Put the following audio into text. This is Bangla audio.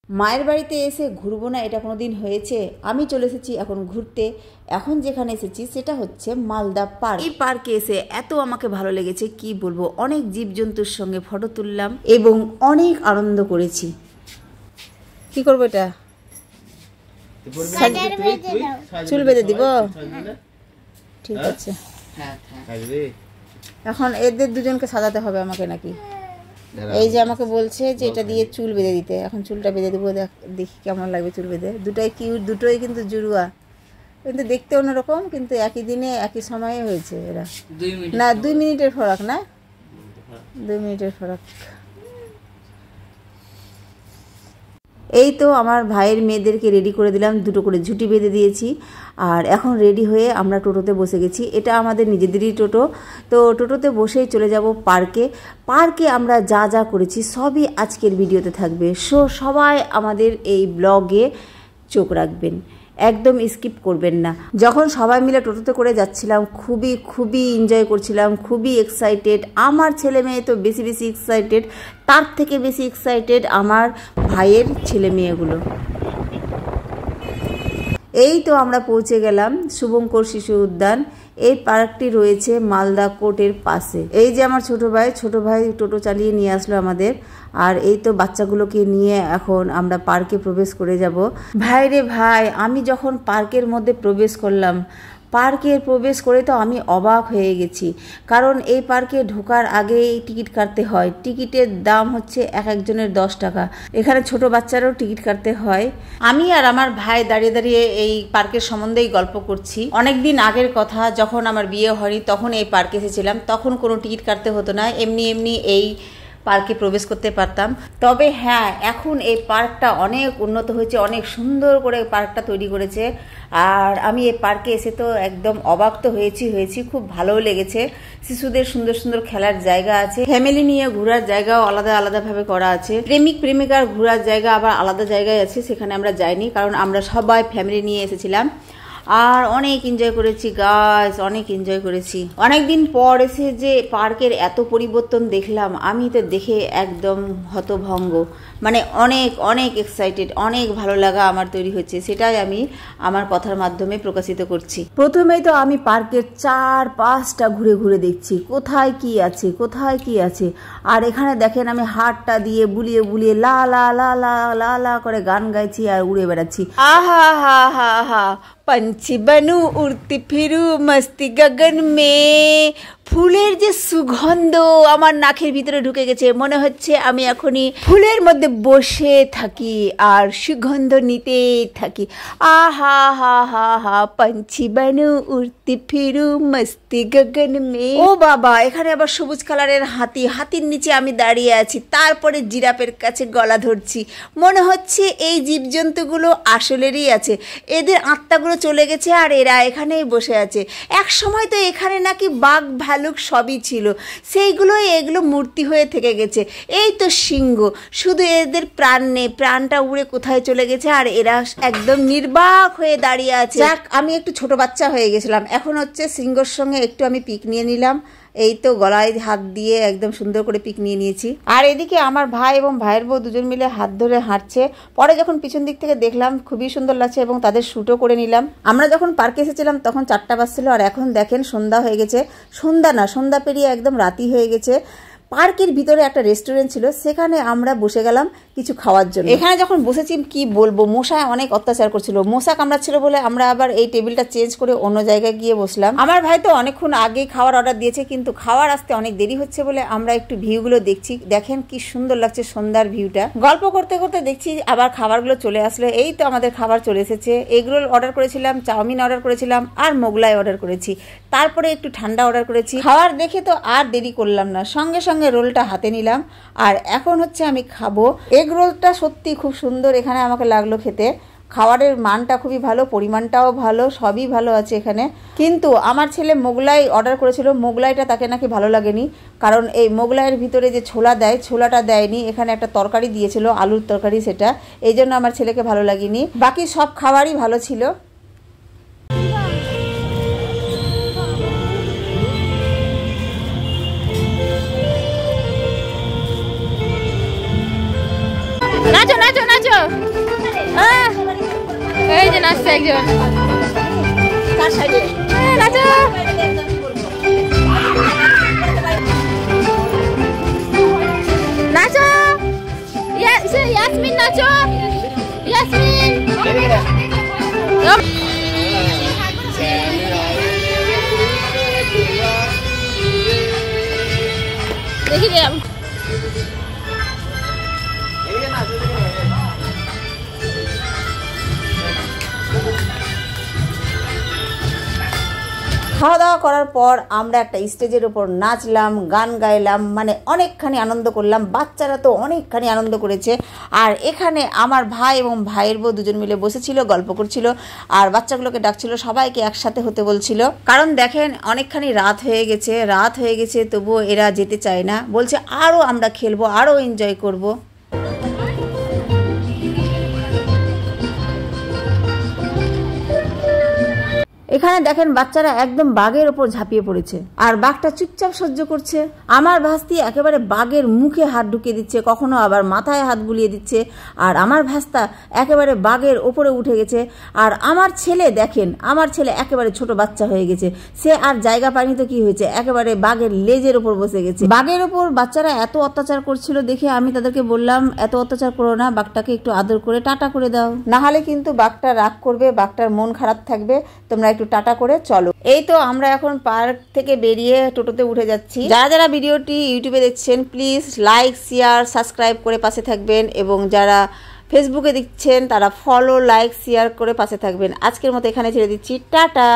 মায়ের বাড়িতে এসে ঘুরবো না এটা কোনো দিন হয়েছে। আমি চলে এসেছি এখন ঘুরতে। এখন যেখানে এসেছি সেটা হচ্ছে মালদা পার্ক। এই পার্কে এসে এত আমাকে ভালো লেগেছে কি বলবো। অনেক জীবজন্তুর সঙ্গে ফটো তুললাম এবং অনেক আনন্দ করেছি। কি করবো এটা? চুল বেঁধে দিব? ঠিক আছে। এখন এদের দুজনকে সাজাতে হবে আমাকে নাকি? এই যে আমাকে বলছে যে এটা দিয়ে চুল বেঁধে দিতে। এখন চুলটা বেঁধে দেবো, দেখি কেমন লাগবে চুল বেঁধে। দুটাই কিউট, দুটোই কিন্তু জুড়ুয়া, কিন্তু দেখতে অন্যরকম, কিন্তু একই দিনে একই সময়ে হয়েছে এরা। না 2 মিনিটের ফরাক, না 2 মিনিটের ফরাক। এই তো আমার ভাইয়ের মেয়েদেরকে রেডি করে দিলাম, দুটো করে ঝুঁটি বেঁধে দিয়েছি। আর এখন রেডি হয়ে আমরা টোটোতে বসে গেছি। এটা আমাদের নিজেদেরই টোটো। তো টোটোতে বসেই চলে যাব পার্কে। পার্কে আমরা যা যা করেছি সবই আজকের ভিডিওতে থাকবে। সবাই আমাদের এই ব্লগে চোখ রাখবেন, একদম স্কিপ করবেন না। যখন সবাই মিলে টোটোতে করে যাচ্ছিলাম খুবই এনজয় করছিলাম, খুবই এক্সাইটেড। আমার ছেলে মেয়ে তো বেশি এক্সাইটেড, তার থেকে বেশি এক্সাইটেড আমার ভাইয়ের ছেলে মেয়েগুলো। এই তো আমরা পৌঁছে গেলাম শুভঙ্কর শিশু উদ্যান। এই পার্কটি রয়েছে মালদা কোর্টের পাশে। এই যে আমার ছোট ভাই টোটো চালিয়ে নিয়ে আসলো আমাদের। আর এই তো বাচ্চাগুলোকে নিয়ে এখন আমরা পার্কে প্রবেশ করে যাব। ভাই রে ভাই, আমি যখন পার্কের মধ্যে প্রবেশ করলাম, পার্কে প্রবেশ করে তো আমি অবাক হয়ে গেছি। কারণ এই পার্কে ঢোকার আগেই টিকিট কাটতে হয়। টিকিটের দাম হচ্ছে একজনের 10 টাকা। এখানে ছোট বাচ্চারাও টিকিট কাটতে হয়। আমি আর আমার ভাই দাঁড়িয়ে এই পার্কের সম্বন্ধেই গল্প করছি। অনেকদিন আগের কথা, যখন আমার বিয়ে হয়নি তখন এই পার্কে এসেছিলাম। তখন কোনো টিকিট কাটতে হতো না, এমনি এই পার্কে প্রবেশ করতে পারতাম। তবে হ্যাঁ, এখন এই পার্কটা অনেক উন্নত হয়েছে, অনেক সুন্দর করে পার্কটা তৈরি করেছে। আর আমি এই পার্কে এসে তো একদম অবাক তো হয়েছি, খুব ভালোও লেগেছে। শিশুদের সুন্দর খেলার জায়গা আছে, ফ্যামিলি নিয়ে ঘোরার জায়গাও আলাদাভাবে করা আছে। প্রেমিকার ঘোরার জায়গা আবার আলাদা জায়গায় আছে, সেখানে আমরা যাইনি কারণ আমরা সবাই ফ্যামিলি নিয়ে এসেছিলাম। আর অনেক এনজয় করেছি গাইস, অনেক এনজয় করেছি। অনেকদিন পর এসে যে পার্কের এত পরিবর্তন দেখলাম, আমি তো দেখে একদম হতভঙ্গ। মানে অনেক এক্সাইটেড, অনেক ভালো লাগা আমার তৈরি হচ্ছে। সেটাই আমি আমার কথার মাধ্যমে প্রকাশিত করছি। প্রথমেই তো আমি পার্কের 4-5টা ঘুরে দেখছি কোথায় কি আছে। আর এখানে দেখেন আমি হাতটা দিয়ে বুলিয়ে লা লা লা লা লা লা করে গান গাইছি আর উড়ে বেড়াচ্ছি। আহা হা হা হা, पंछी बनू उड़ती फिरू मस्ती गगन में। ফুলের যে সুগন্ধ আমার নাকের ভিতরে ঢুকে গেছে, মনে হচ্ছে আমি এখনই ফুলের মধ্যে বসে থাকি আর সুগন্ধ নিতে থাকি। আহা হা হা হা, पंछी बनू उड़ती फिरू मस्ती गगन में। ও বাবা, এখানে আবার সবুজ কালারের হাতির নিচে আমি দাঁড়িয়ে আছি, তারপরে জিরাফের কাছে গলা ধরছি। মনে হচ্ছে এই জীবজন্তুগুলো আসলেরই আছে, এদের আত্মাগুলো চলে গেছে আর এরা এখানেই বসে আছে। এক সময় তো এখানে নাকি বাঘ ভালুক সবই ছিল, এগুলো মূর্তি হয়ে থেকে গেছে। এই তো সিংহ, শুধু এদের প্রাণ নেই, প্রাণটা উড়ে কোথায় চলে গেছে আর এরা একদম নির্বাক হয়ে দাঁড়িয়ে আছে। যাক, আমি একটু ছোট বাচ্চা হয়ে গেছিলাম, এখন হচ্ছে সিংহর সঙ্গে একটু আমি পিক নিয়ে নিলাম। এই তো গলায় হাত দিয়ে একদম সুন্দর করে পিক নিয়ে নিয়েছি। আর এদিকে আমার ভাই এবং ভাইয়ের বউ দুজন মিলে হাত ধরে হাঁটছে। পরে যখন পিছন দিক থেকে দেখলাম খুবই সুন্দর লাগছে এবং তাদের শ্যুটও করে নিলাম। আমরা যখন পার্কে এসেছিলাম তখন 4টা বাজছিল আর এখন দেখেন সন্ধ্যা হয়ে গেছে। সন্ধ্যা পেরিয়ে একদম রাতি হয়ে গেছে। পার্কের ভিতরে একটা রেস্টুরেন্ট ছিল, সেখানে আমরা বসে গেলাম কিছু খাওয়ার জন্য। এখানে যখন বসেছি কি বলবো, মশায় অনেক অত্যাচার করছিল, মশা কামড়াচ্ছিল বলে আমরা আবার এই টেবিলটা চেঞ্জ করে অন্য জায়গায় গিয়ে বসলাম। আমার ভাই তো অনেকক্ষণ আগেই খাওয়ার অর্ডার দিয়েছে, কিন্তু খাওয়ার আসতে অনেক দেরি হচ্ছে বলে আমরা একটু ভিউগুলো দেখছি। দেখেন কি সুন্দর লাগছে সন্ধ্যার ভিউটা। গল্প করতে দেখছি আবার খাবারগুলো চলে আসলো। এই তো আমাদের খাবার চলে এসেছে। এগরোল অর্ডার করেছিলাম, চাউমিন অর্ডার করেছিলাম আর মোগলাই অর্ডার করেছি, তারপরে একটু ঠান্ডা অর্ডার করেছি। খাবার দেখে তো আর দেরি করলাম না, সঙ্গে রোলটা হাতে নিলাম আর এখন হচ্ছে আমি খাবো। এগ রোলটা সত্যি খুব সুন্দর এখানে আমাকে লাগলো খেতে। খাবারের মানটা খুবই ভালো, পরিমাণটাও ভালো, সবই ভালো আছে এখানে। কিন্তু আমার ছেলে মোগলাই অর্ডার করেছিল, মোগলাইটা তাকে নাকি ভালো লাগেনি, কারণ এই মোগলাইয়ের ভিতরে যে ছোলা দেয়, ছোলাটা দেয়নি। এখানে একটা তরকারি দিয়েছিল, আলুর তরকারি, সেটা এই জন্য আমার ছেলেকে ভালো লাগেনি। বাকি সব খাবারই ভালো ছিল। নাচো নাচো নাচো। একজন। নাচো নাচো, ইয়াসমিন নাচো, ইয়াসমিন দেখি রে। খাওয়া দাওয়া করার পর আমরা একটা স্টেজের উপর নাচলাম, গান গাইলাম, মানে অনেকখানি আনন্দ করলাম। বাচ্চারা তো অনেকখানি আনন্দ করেছে। আর এখানে আমার ভাই এবং ভাইয়ের বউ দুজন মিলে বসেছিল, গল্প করছিল আর বাচ্চাগুলোকে ডাকছিল, সবাইকে একসাথে হতে বলছিল। কারণ দেখেন অনেকখানি রাত হয়ে গেছে, তবুও এরা যেতে চায় না, বলছে আরও আমরা খেলবো, আরও এনজয় করব। এখানে দেখেন বাচ্চারা একদম বাঘের ওপর ঝাঁপিয়ে পড়েছে আর বাঘটা চুপচাপ সহ্য করছে। আমার ভাস্তি একেবারে বাঘের মুখে হাত ঢুকিয়ে দিচ্ছে, কখনো আবার মাথায় হাত বুলিয়ে দিচ্ছে। আর আমার ভাস্তা একেবারে বাঘের ওপরে উঠে গেছে। আর আমার ছেলে দেখেন, আমার ছেলে একেবারে ছোট বাচ্চা হয়ে গেছে, সে আর জায়গা পায়নি তো কি হয়েছে, একেবারে বাঘের লেজের ওপর বসে গেছে। বাঘের ওপর বাচ্চারা এত অত্যাচার করছিল দেখে আমি তাদেরকে বললাম, এত অত্যাচার করো না, বাঘটাকে একটু আদর করে টাটা করে দাও, না হলে কিন্তু বাঘটা রাগ করবে, বাঘটার মন খারাপ থাকবে, তোমরা একটু টাটা করে চলো। এই তো আমরা এখন পার্ক থেকে বেরিয়ে টোটোতে উঠে যাচ্ছি। যারা যারা ভিডিওটি ইউটিউবে দেখছেন প্লিজ লাইক, শেয়ার, সাবস্ক্রাইব করে পাশে থাকবেন, এবং যারা ফেসবুকে দেখছেন তারা ফলো, লাইক, শেয়ার করে পাশে থাকবেন। আজকের মতো এখানে ছেড়ে দিচ্ছি, টাটা।